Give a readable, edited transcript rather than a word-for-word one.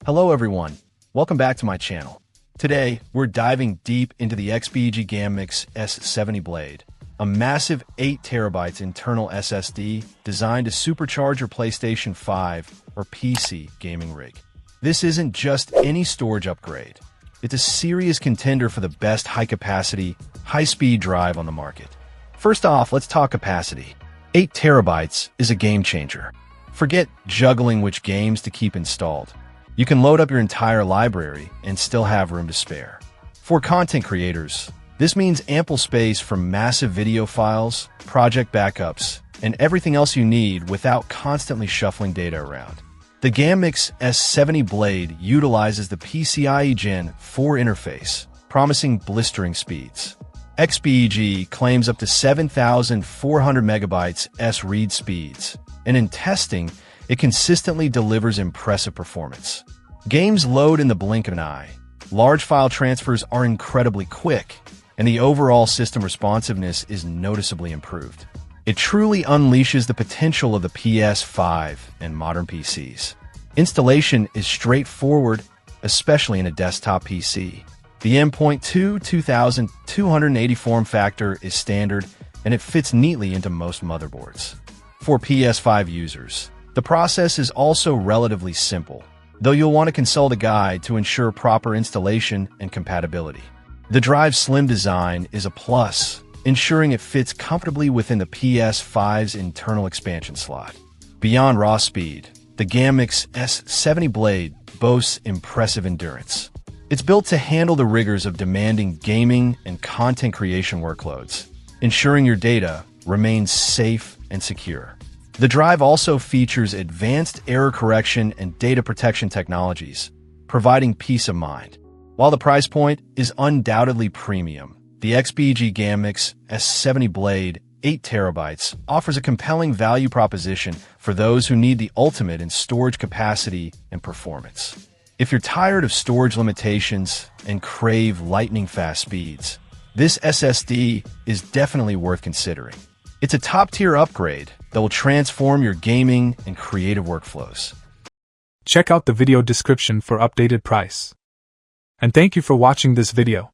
Hello everyone, welcome back to my channel. Today, we're diving deep into the XPG Gammix S70 blade, a massive 8TB internal SSD designed to supercharge your PlayStation 5 or PC gaming rig. This isn't just any storage upgrade. It's a serious contender for the best high-capacity, high-speed drive on the market. First off, let's talk capacity. 8 terabytes is a game changer. Forget juggling which games to keep installed. You can load up your entire library and still have room to spare. For content creators, this means ample space for massive video files, project backups, and everything else you need without constantly shuffling data around. The Gammix S70 blade utilizes the PCIe Gen 4 interface, promising blistering speeds. XPG claims up to 7,400 megabytes S-read speeds, and in testing, it consistently delivers impressive performance. Games load in the blink of an eye, large file transfers are incredibly quick, and the overall system responsiveness is noticeably improved. It truly unleashes the potential of the PS5 and modern PCs. Installation is straightforward, especially in a desktop PC. The M.2 2280 form factor is standard, and it fits neatly into most motherboards. For PS5 users, the process is also relatively simple, though you'll want to consult a guide to ensure proper installation and compatibility. The drive's slim design is a plus, ensuring it fits comfortably within the PS5's internal expansion slot. Beyond raw speed, the Gammix S70 blade boasts impressive endurance. It's built to handle the rigors of demanding gaming and content creation workloads, ensuring your data remains safe and secure. The drive also features advanced error correction and data protection technologies, providing peace of mind. While the price point is undoubtedly premium, the XPG Gammix S70 blade 8 terabytes offers a compelling value proposition for those who need the ultimate in storage capacity and performance. If you're tired of storage limitations and crave lightning-fast speeds, this SSD is definitely worth considering. It's a top-tier upgrade that will transform your gaming and creative workflows. Check out the video description for updated price. And thank you for watching this video.